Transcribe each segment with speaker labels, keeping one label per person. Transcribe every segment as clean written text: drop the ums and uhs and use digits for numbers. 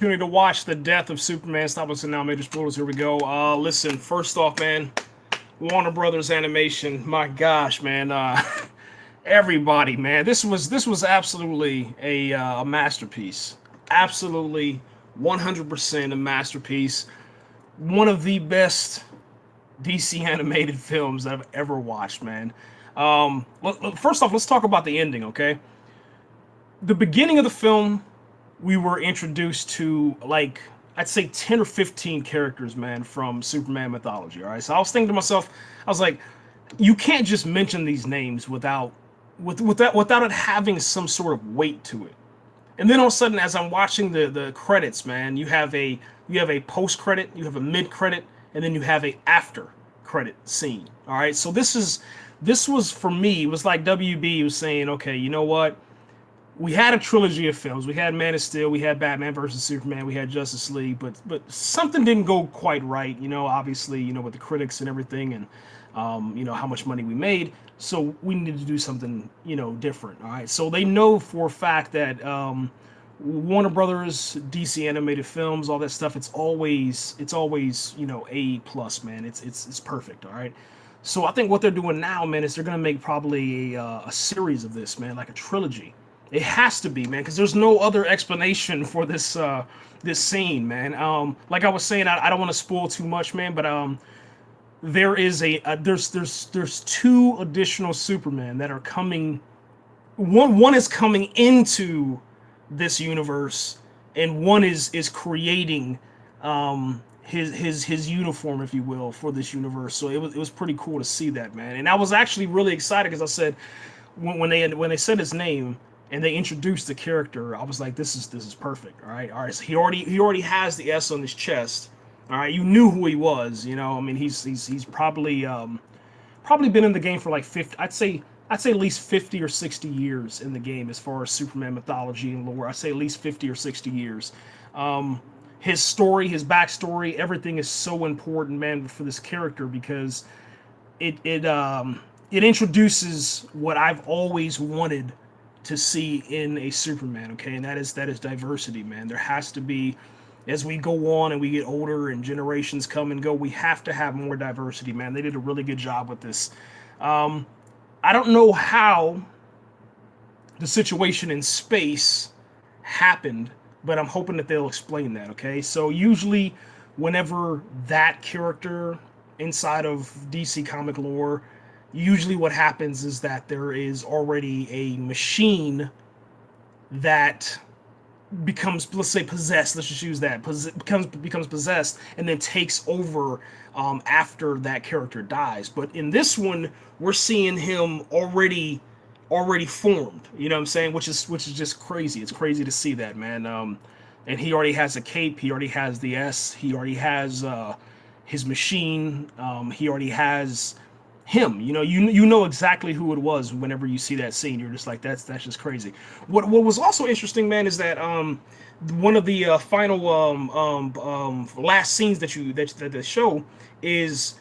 Speaker 1: opportunity to watch the death of Superman. Stop us and now major spoilers. Here we go. Listen, first off, man, Warner Brothers Animation. My gosh, man. Everybody, man. This was absolutely a masterpiece. Absolutely, 100% a masterpiece. One of the best DC animated films I've ever watched, man. First off, let's talk about the ending, okay? The beginning of the film, we were introduced to like I'd say 10 or 15 characters, man, from Superman mythology. All right, so I was thinking to myself, I was like, you can't just mention these names without it having some sort of weight to it. And then all of a sudden, as I'm watching the credits, man, you have a post credit, you have a mid credit, and then you have a after credit scene. All right, so this was for me. It was like WB was saying, okay, you know what? We had a trilogy of films. We had Man of Steel, we had Batman versus Superman, we had Justice League, but something didn't go quite right. Obviously, with the critics and everything, and how much money we made. So we needed to do something, different. All right. So they know for a fact that Warner Brothers, DC animated films, all that stuff. It's always A plus, man. It's perfect. All right. So I think what they're doing now, man, is they're gonna make probably a series of this, man, like a trilogy. It has to be, man, because there's no other explanation for this scene, man. Like I was saying, I don't want to spoil too much, man, but there is there's two additional Superman that are coming. One is coming into this universe, and one is creating his uniform, if you will, for this universe. So it was pretty cool to see that, man. And I was actually really excited because I said when they said his name and they introduced the character, I was like, this is perfect. All right. So he already has the S on his chest. All right, you knew who he was. I mean, he's probably been in the game for like 50. I'd say at least 50 or 60 years in the game as far as Superman mythology and lore. I say at least 50 or 60 years. Um, his story, his backstory, everything is so important, man, for this character because it introduces what I've always wanted to see in a Superman. Okay, and that is diversity, man. There has to be, as we go on and we get older and generations come and go, we have to have more diversity, man. They did a really good job with this. Um, I don't know how the situation in space happened, but I'm hoping that they'll explain that. Okay, so usually, whenever that character inside of DC comic lore, usually what happens is that there is already a machine that becomes, let's say, possessed. Let's just use that. Becomes possessed and then takes over after that character dies. But in this one, we're seeing him already formed. You know what I'm saying? Which is just crazy. It's crazy to see that, man. And he already has a cape. He already has the S. He already has his machine. He already has him. You know exactly who it was whenever you see that scene. You're just like, that's just crazy. What was also interesting, man, is that one of the final last scenes that the show is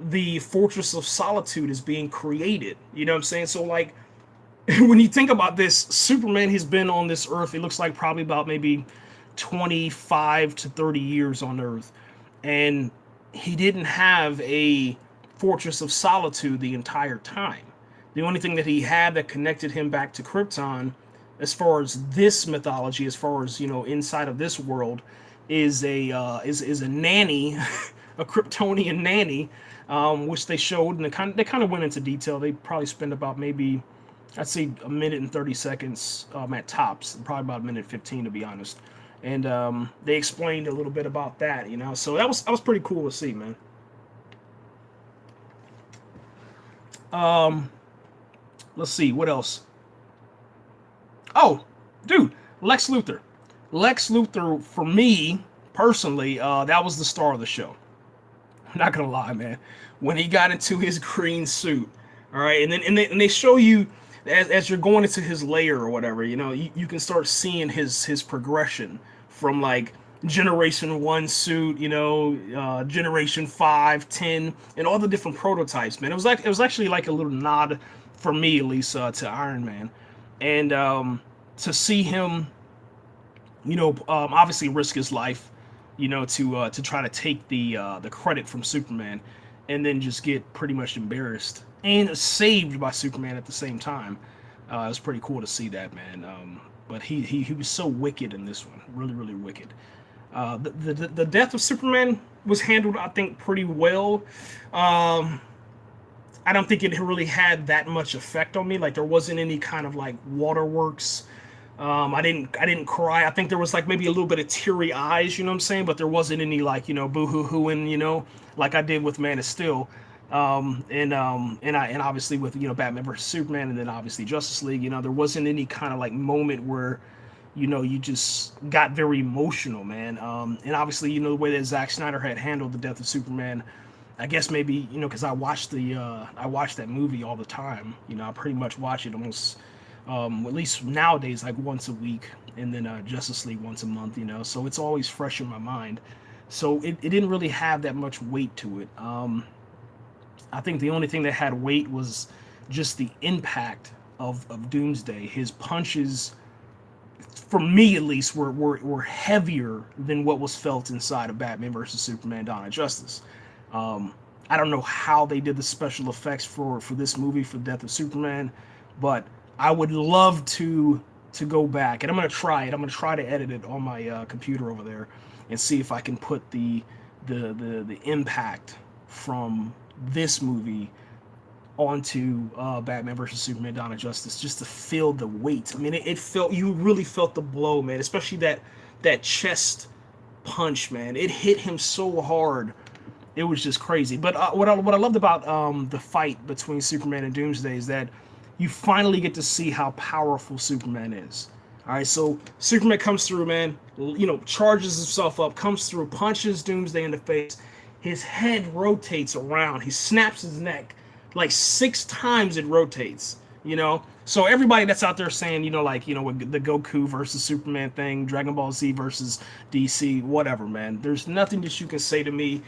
Speaker 1: the Fortress of Solitude is being created. You know what I'm saying? So like when you think about this, Superman has been on this Earth. It looks like probably about maybe 25 to 30 years on Earth, and he didn't have a Fortress of Solitude the entire time. The only thing that he had that connected him back to Krypton, as far as this mythology, as far as inside of this world, is a nanny, a Kryptonian nanny, which they showed and they kind of went into detail. They probably spent about maybe I'd say a minute and 30 seconds at tops, probably about a minute 15 to be honest. And they explained a little bit about that. So that was pretty cool to see, man. Um, let's see what else. Oh, dude, Lex Luthor. Lex Luthor for me personally, that was the star of the show. I'm not gonna lie, man. When he got into his green suit, all right, and they show you as you're going into his lair or whatever, you can start seeing his progression from like generation one suit, generation 5, 10, and all the different prototypes, man. It was actually like a little nod for me, at least, to Iron Man, and to see him obviously risk his life, to try to take the credit from Superman, and then just get pretty much embarrassed and saved by Superman at the same time. It was pretty cool to see that, man. But he was so wicked in this one, really really wicked. The death of Superman was handled, I think, pretty well. Um, I don't think it really had that much effect on me. Like there wasn't any kind of like waterworks. I didn't cry. I think there was like maybe a little bit of teary eyes, you know what I'm saying? But there wasn't any like, boo hoo hooing, like I did with Man of Steel. And obviously with, Batman versus Superman, and then obviously Justice League, there wasn't any kind of like moment where, you just got very emotional, man. And obviously, the way that Zack Snyder had handled the death of Superman, I guess maybe, because I watched that movie all the time. I pretty much watch it almost, at least nowadays, like once a week, and then Justice League once a month. So it's always fresh in my mind. So it didn't really have that much weight to it. I think the only thing that had weight was just the impact of Doomsday. His punches, for me at least, were heavier than what was felt inside of Batman versus Superman: Dawn of Justice. Um, I don't know how they did the special effects for this movie for Death of Superman, but I would love to go back, and I'm gonna try it. I'm gonna try to edit it on my computer over there, and see if I can put the impact from this movie onto Batman versus Superman: Dawn of Justice, just to feel the weight. I mean, it felt, you really felt the blow, man. Especially that chest punch, man. It hit him so hard. It was just crazy. But what I loved about the fight between Superman and Doomsday is that you finally get to see how powerful Superman is. All right, so Superman comes through, man. Charges himself up, comes through, punches Doomsday in the face. His head rotates around. He snaps his neck like 6 times. It rotates. So everybody that's out there saying, like, with the Goku versus Superman thing, Dragon Ball Z versus DC, whatever, man. There's nothing that you can say to me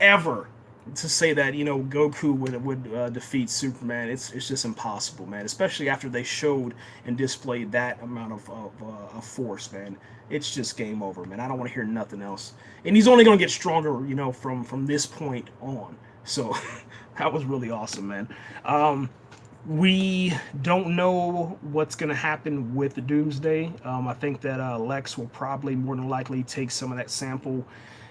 Speaker 1: ever to say that, Goku would defeat Superman. It's just impossible, man. Especially after they showed and displayed that amount of force, man. It's just game over, man. I don't want to hear nothing else. And he's only gonna get stronger, from this point on. So that was really awesome, man. We don't know what's going to happen with the Doomsday. I think that Lex will probably more than likely take some of that sample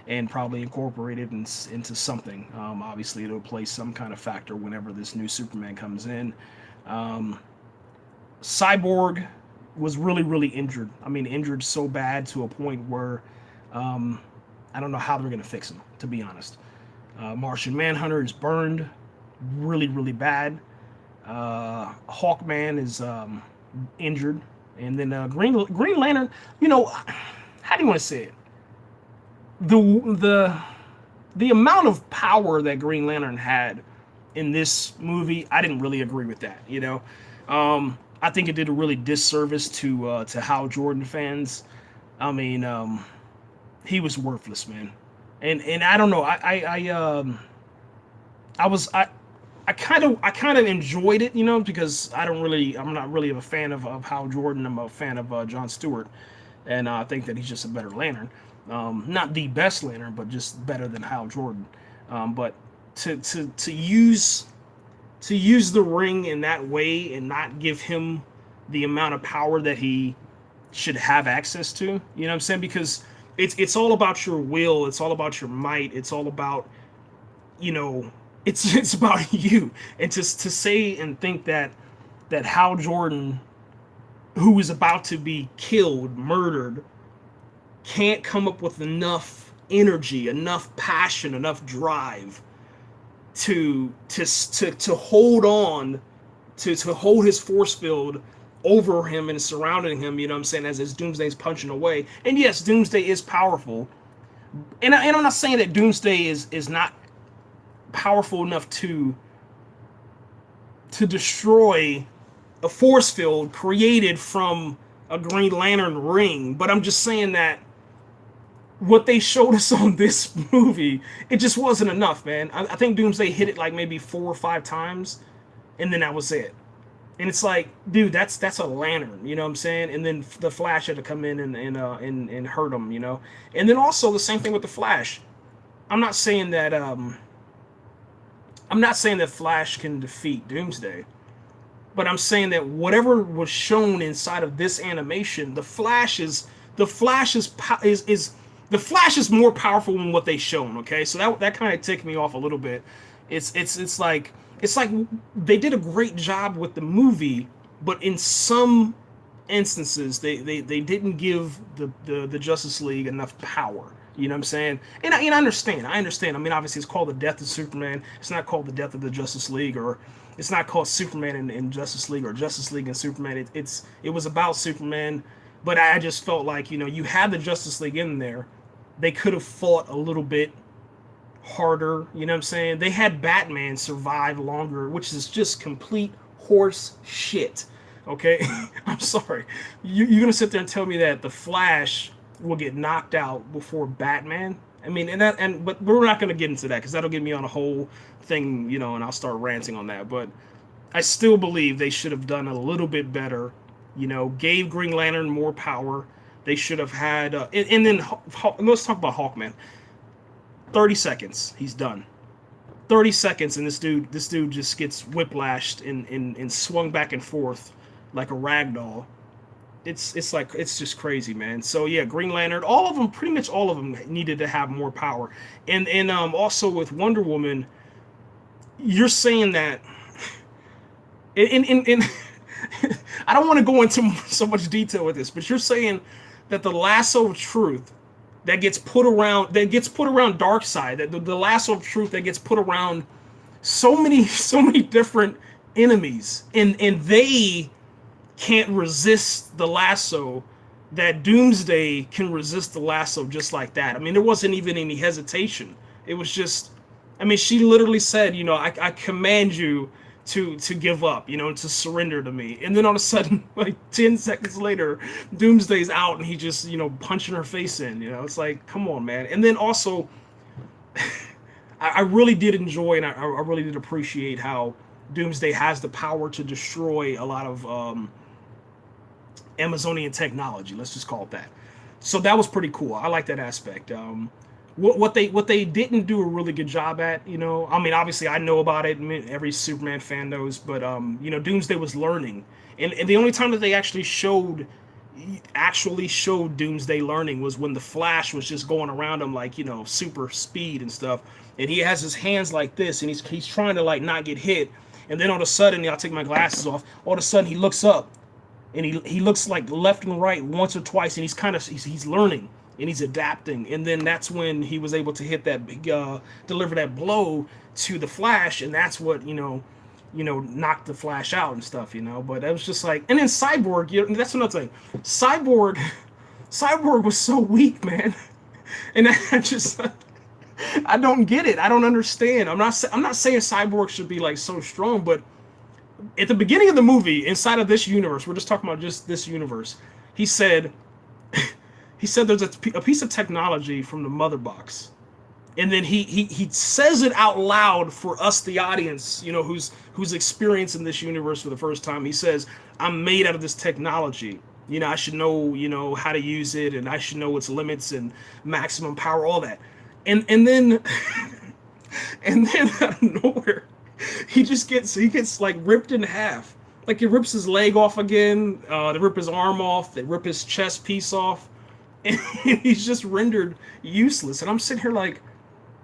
Speaker 1: and probably incorporate it into something. Obviously, it'll play some kind of factor whenever this new Superman comes in. Um, Cyborg was really, really injured. I mean, injured so bad to a point where um, I don't know how they're going to fix him, to be honest. Martian Manhunter is burned really, really bad. Hawkman is injured, and then Green Lantern. How do you want to say it? The the the amount of power that Green Lantern had in this movie, I didn't really agree with that. I think it did a really disservice to Hal Jordan fans. I mean, he was worthless, man, and I don't know. I was I kind of enjoyed it, because I'm not really a fan of Hal Jordan. I'm a fan of John Stewart, and I think that he's just a better Lantern. Not the best Lantern, but just better than Hal Jordan. But to use the ring in that way and not give him the amount of power that he should have access to, you know what I'm saying? Because it's all about your will, it's all about your might, it's all about, you know, it's about you. And to say and think that Hal Jordan, who is about to be killed, murdered, can't come up with enough energy, enough passion, enough drive to hold on, to hold his force field over him and surrounding him, you know what I'm saying, as his Doomsday's punching away. And yes, Doomsday is powerful. And I'm not saying that Doomsday is not powerful enough to destroy a force field created from a Green Lantern ring, but I'm just saying that what they showed us on this movie, it just wasn't enough, man. I think Doomsday hit it like maybe 4 or 5 times, and then that was it. And it's like, dude, that's a lantern, you know what I'm saying? And then the Flash had to come in and hurt him, you know. And then also the same thing with the Flash. I'm not saying that I'm not saying that Flash can defeat Doomsday, but I'm saying that whatever was shown inside of this animation, the Flash is the Flash is more powerful than what they shown. Okay, so that kind of ticked me off a little bit. It's like they did a great job with the movie, but in some instances they didn't give the Justice League enough power. You know what I'm saying? And I understand. I understand. I mean, obviously, it's called the Death of Superman. It's not called the Death of the Justice League, or it's not called Superman and Justice League, or Justice League and Superman. It was about Superman, but I just felt like, you know, you had the Justice League in there. They could have fought a little bit harder. You know what I'm saying? They had Batman survive longer, which is just complete horse shit. Okay, I'm sorry. You're gonna sit there and tell me that the Flash will get knocked out before Batman? I mean, but we're not gonna get into that because that'll get me on a whole thing, you know, and I'll start ranting on that. But I still believe they should have done a little bit better. You know, gave Green Lantern more power. They should have had, and then let's talk about Hawkman. 30 seconds, he's done. 30 seconds, and this dude just gets whiplashed and swung back and forth like a rag doll. It's like, it's just crazy, man. So yeah, Green Lantern, all of them, pretty much all of them needed to have more power. And also with Wonder Woman, you're saying that in I don't want to go into so much detail with this, but you're saying that the lasso of truth that gets put around Darkseid, that the lasso of truth that gets put around so many different enemies, and they can't resist the lasso, that Doomsday can resist the lasso just like that. I mean, there wasn't even any hesitation. It was just, I mean, she literally said, you know, I command you to give up, you know, to surrender to me. And then all of a sudden, like 10 seconds later, Doomsday's out and he just, you know, punching her face in. You know, it's like, come on, man. And then also, I really did enjoy, and I really did appreciate how Doomsday has the power to destroy a lot of Amazonian technology. Let's just call it that. So that was pretty cool. I like that aspect. What they didn't do a really good job at, you know, I mean, obviously I know about it. I mean, every Superman fan knows, but you know, Doomsday was learning, and the only time that they actually showed Doomsday learning was when the Flash was just going around him like, you know, super speed and stuff, and he has his hands like this, and he's trying to like not get hit, and then all of a sudden, I'll take my glasses off. All of a sudden, he looks up, and he looks like left and right once or twice, and he's learning and he's adapting, and then that's when he was able to hit that big deliver that blow to the Flash, and that's what knocked the Flash out and stuff, you know. But it was just like, and then Cyborg, you know, that's another thing. Cyborg was so weak, man, and I don't get it. I don't understand. I'm not saying Cyborg should be like so strong, but at the beginning of the movie, inside of this universe, we're just talking about just this universe, he said there's a piece of technology from the mother box, and then he says it out loud for us, the audience, you know, who's experiencing this universe for the first time. He says, I'm made out of this technology, you know, I should know, you know, how to use it, and I should know its limits and maximum power, all that. And then and then out of nowhere, he gets like ripped in half. Like, it rips his leg off again, they rip his arm off, they rip his chest piece off, and he's just rendered useless. And I'm sitting here like,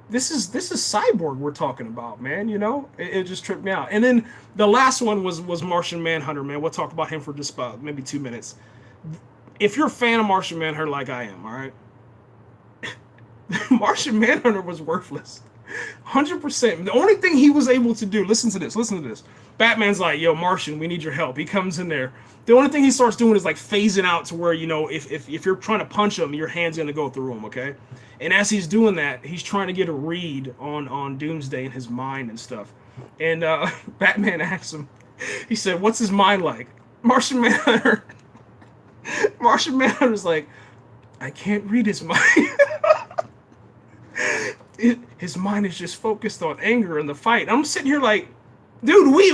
Speaker 1: this is Cyborg we're talking about, man. You know, it just tripped me out. And then the last one was Martian Manhunter, man. We'll talk about him for just about maybe 2 minutes. If you're a fan of Martian Manhunter like I am, all right, Martian Manhunter was worthless. 100%. The only thing he was able to do, listen to this. Batman's like, yo, Martian, we need your help. He comes in there. The only thing he starts doing is like phasing out to where, you know, if you're trying to punch him, your hand's gonna go through him, okay? And as he's doing that, he's trying to get a read on Doomsday in his mind and stuff. And Batman asks him, he said, what's his mind like? Martian Manhunter's like, I can't read his mind. His mind is just focused on anger and the fight. I'm sitting here like, dude, we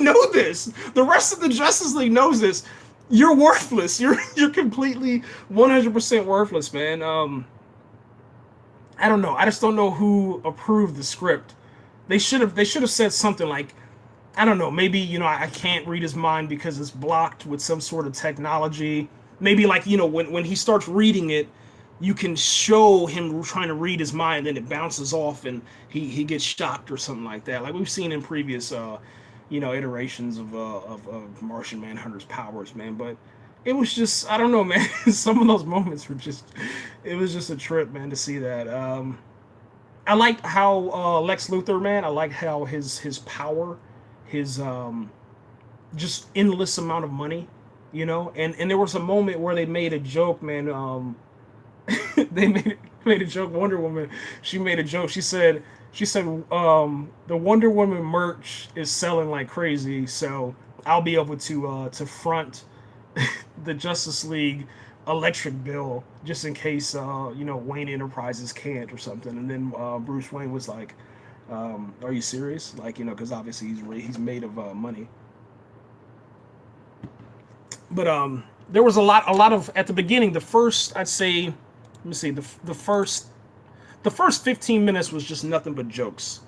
Speaker 1: know this. The rest of the Justice League knows this. You're worthless. You're completely 100% worthless, man. I don't know. I just don't know who approved the script. They should have said something like, I don't know, maybe, I can't read his mind because it's blocked with some sort of technology. Maybe like, when he starts reading it, you can show him trying to read his mind, then it bounces off and he gets shocked or something like that. Like we've seen in previous iterations of Martian Manhunter's powers, man. But it was just, I don't know, man. Some of those moments were just, it was just a trip, man, to see that. I liked how Lex Luthor, man. I liked how his power, his just endless amount of money, and there was a moment where they made a joke, man. They made a joke. Wonder Woman, she made a joke. She said the Wonder Woman merch is selling like crazy, so I'll be able to front the Justice League electric bill just in case Wayne Enterprises can't or something. And then Bruce Wayne was like, "Are you serious?" Like, because obviously he's made of money. But there was a lot of at the beginning. The first, I'd say, let me see, the first 15 minutes was just nothing but jokes.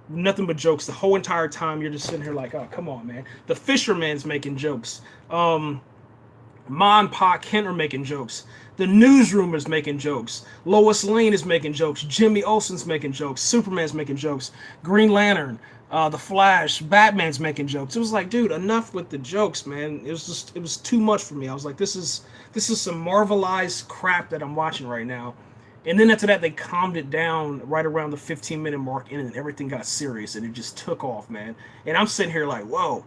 Speaker 1: Nothing but jokes the whole entire time. You're just sitting here like, oh, come on, man. The Fisherman's making jokes. Ma and Pa Kent are making jokes. The newsroom is making jokes. Lois Lane is making jokes. Jimmy Olsen's making jokes. Superman's making jokes. Green Lantern, the Flash, Batman's making jokes. It was like, dude, enough with the jokes, man. It was too much for me. I was like, this is some Marvelized crap that I'm watching right now. And then after that, they calmed it down right around the 15-minute mark, and then everything got serious, and it just took off, man. And I'm sitting here like, whoa.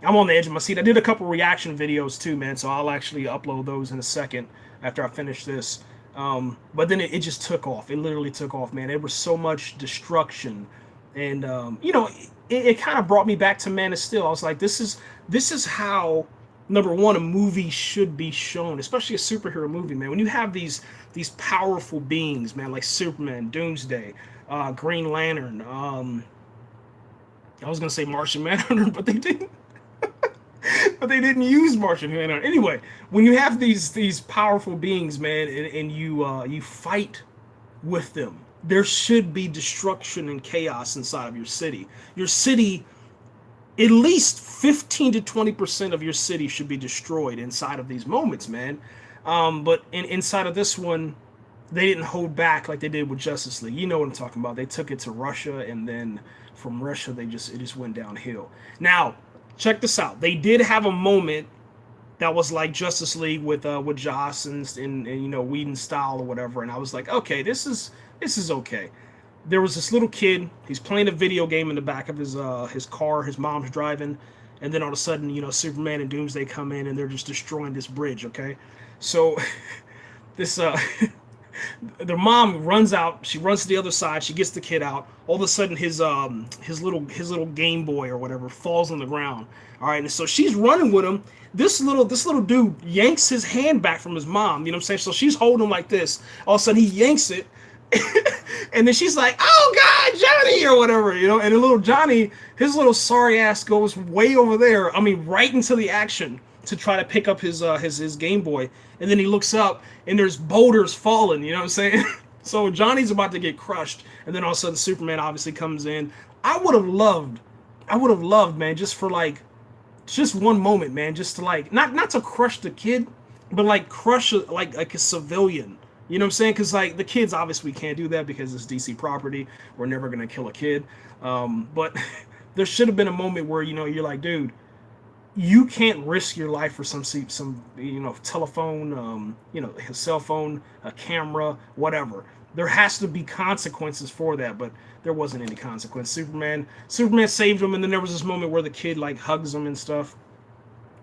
Speaker 1: I'm on the edge of my seat. I did a couple reaction videos too, man, so I'll actually upload those in a second after I finish this. But then it just took off. It literally took off, man. There was so much destruction, and it kind of brought me back to Man of Steel. I was like, this is how, number one, a movie should be shown, especially a superhero movie, man. When you have these powerful beings, man, like Superman, Doomsday, Green Lantern. I was gonna say Martian Manhunter, but they didn't. But they didn't use Martian Manhunter. Anyway, when you have these powerful beings, man, and you fight with them, there should be destruction and chaos inside of your city. Your city, at least 15 to 20% of your city should be destroyed inside of these moments, man. But inside of this one, they didn't hold back like they did with Justice League. You know what I'm talking about. They took it to Russia, and then from Russia, it just went downhill. Now, check this out. They did have a moment that was like Justice League with Joss and Whedon style or whatever, and I was like, okay, this is okay. There was this little kid. He's playing a video game in the back of his car. His mom's driving, and then all of a sudden, Superman and Doomsday come in, and they're just destroying this bridge. Okay, so this their mom runs out. She runs to the other side. She gets the kid out. All of a sudden, his little Game Boy or whatever falls on the ground. All right, and so she's running with him. This little dude yanks his hand back from his mom. You know what I'm saying? So she's holding him like this. All of a sudden, he yanks it, and then she's like, "Oh God, Johnny," or whatever, And the little Johnny, his little sorry ass goes way over there. I mean, right into the action to try to pick up his Game Boy, and then he looks up and there's boulders falling. You know what I'm saying? So Johnny's about to get crushed, and then all of a sudden Superman obviously comes in. I would have loved, man, just for like, just one moment, man, just to like, not to crush the kid, but like crush like a civilian. You know what I'm saying? Because like the kids, obviously we can't do that because it's DC property. We're never gonna kill a kid. But there should have been a moment where you're like, dude, you can't risk your life for some telephone, his cell phone, a camera, whatever. There has to be consequences for that, but there wasn't any consequence. Superman saved him, and then there was this moment where the kid like hugs him and stuff.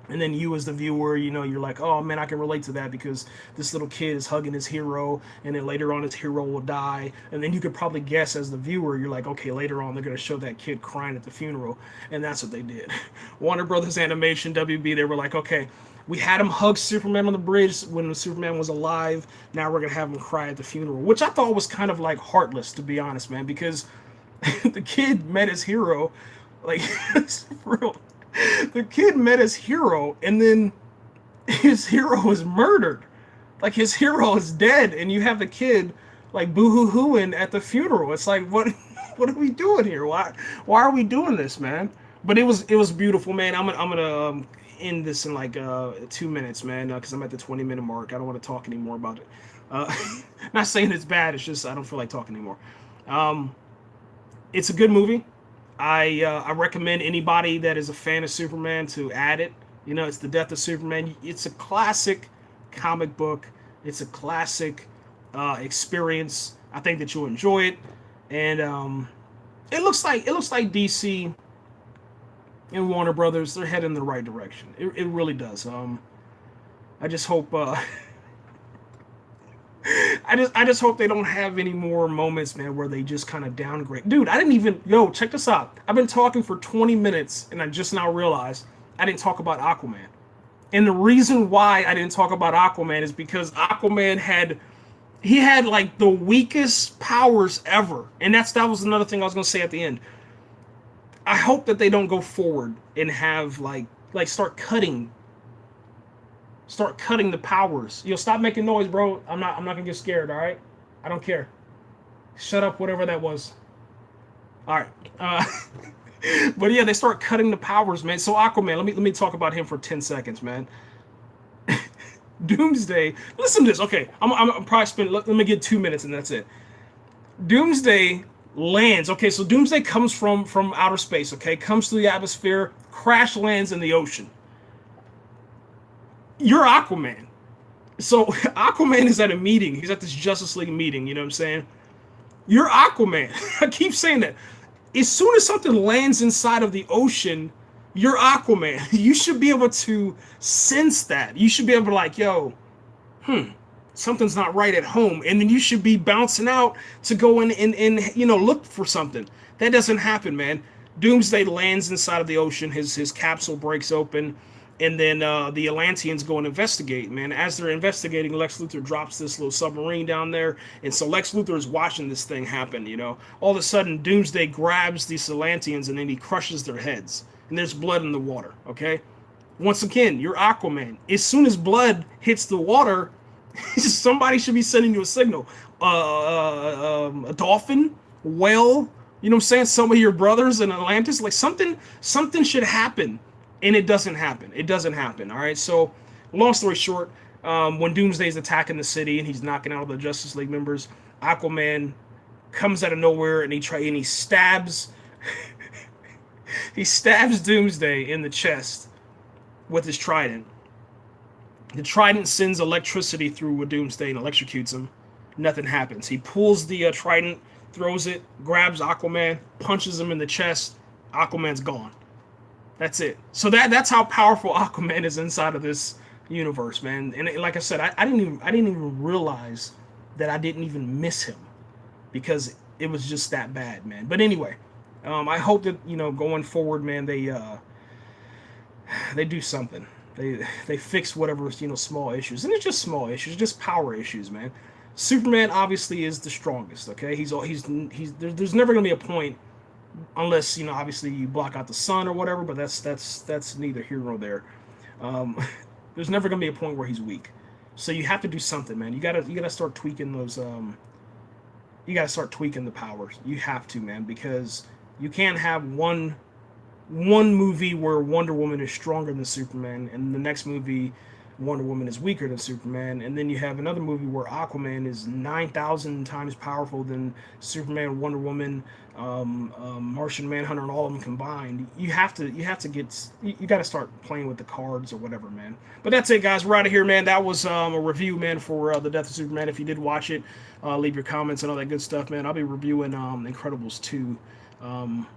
Speaker 1: And then you as the viewer, you're like, oh man, I can relate to that because this little kid is hugging his hero, and then later on his hero will die. And then you could probably guess as the viewer, you're like, okay, later on they're going to show that kid crying at the funeral. And that's what they did. Warner Brothers Animation, WB, they were like, okay, we had him hug Superman on the bridge when Superman was alive. Now we're going to have him cry at the funeral, which I thought was kind of like heartless, to be honest, man, because the kid met his hero Like, it's real. The kid met his hero, and then his hero is murdered. Like, his hero is dead, and you have the kid like boo-hoo-hooing at the funeral. It's like, what what are we doing here? Why are we doing this, man? But it was beautiful, man. I'm gonna end this in like 2 minutes, man, because I'm at the 20-minute mark. I don't want to talk anymore about it. Uh, not saying it's bad. It's just I don't feel like talking anymore. Um, it's a good movie. I recommend anybody that is a fan of Superman to add it. You know, it's the death of Superman. It's a classic comic book. It's a classic experience. I think that you'll enjoy it, and it looks like DC and Warner Brothers, they're heading in the right direction. It really does. I just hope I just hope they don't have any more moments, man, where they just kind of downgrade. Dude, I didn't even check this out. I've been talking for 20 minutes and I just now realized I didn't talk about Aquaman. And the reason why I didn't talk about Aquaman is because Aquaman had like the weakest powers ever. And that was another thing I was gonna say at the end. I hope that they don't go forward and have like start cutting the powers. Stop making noise, bro. I'm not gonna get scared, all right? I don't care. Shut up, whatever that was. All right. But yeah, they start cutting the powers, man. So Aquaman, let me talk about him for 10 seconds, man. Doomsday. Listen to this. Okay, I'm probably spend. Let me get 2 minutes and that's it. Doomsday lands. Okay, so Doomsday comes from outer space. Okay, comes through the atmosphere, crash lands in the ocean. You're Aquaman. So Aquaman is at a meeting. He's at this Justice League meeting. You know what I'm saying? You're Aquaman. I keep saying that. As soon as something lands inside of the ocean, you're Aquaman. You should be able to sense that. You should be able to like, yo, something's not right at home, and then you should be bouncing out to go in and look for something. That doesn't happen, man. Doomsday lands inside of the ocean. His capsule breaks open, and then the Atlanteans go and investigate. Man, as they're investigating, Lex Luthor drops this little submarine down there, and so Lex Luthor is watching this thing happen. All of a sudden, Doomsday grabs these Atlanteans, and then he crushes their heads, and there's blood in the water. Okay, once again, you're Aquaman. As soon as blood hits the water, somebody should be sending you a signal. A dolphin, whale. You know what I'm saying? Some of your brothers in Atlantis, like something should happen, and it doesn't happen. It doesn't happen. All right. So, long story short, when Doomsday's attacking the city and he's knocking out the Justice League members, Aquaman comes out of nowhere and he stabs he stabs Doomsday in the chest with his trident. The trident sends electricity through Doomsday and electrocutes him. Nothing happens. He pulls the trident, throws it, grabs Aquaman, punches him in the chest. Aquaman's gone. That's it. So that's how powerful Aquaman is inside of this universe, man. And like I said, I didn't even realize that I didn't even miss him because it was just that bad, man. But anyway, I hope that going forward, man, they do something. They fix whatever small issues, and it's just small issues, just power issues, man. Superman obviously is the strongest. Okay, there's never gonna be a point unless obviously you block out the sun or whatever, but that's neither here nor there. Um, there's never gonna be a point where he's weak, so you have to do something, man. You gotta start tweaking those. You gotta start tweaking the powers. You have to, man, because you can't have one movie where Wonder Woman is stronger than Superman, and the next movie Wonder Woman is weaker than Superman, and then you have another movie where Aquaman is 9,000 times powerful than Superman, Wonder Woman, Martian Manhunter, and all of them combined. You got to start playing with the cards or whatever, man. But that's it, guys. We're out of here, man. That was a review, man, for The Death of Superman. If you did watch it, leave your comments and all that good stuff, man. I'll be reviewing Incredibles 2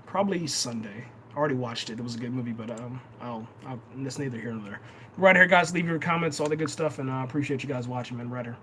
Speaker 1: probably Sunday. I already watched it. It was a good movie, but that's neither here nor there. Right here, guys. Leave your comments, all the good stuff, and I appreciate you guys watching, man. Right here.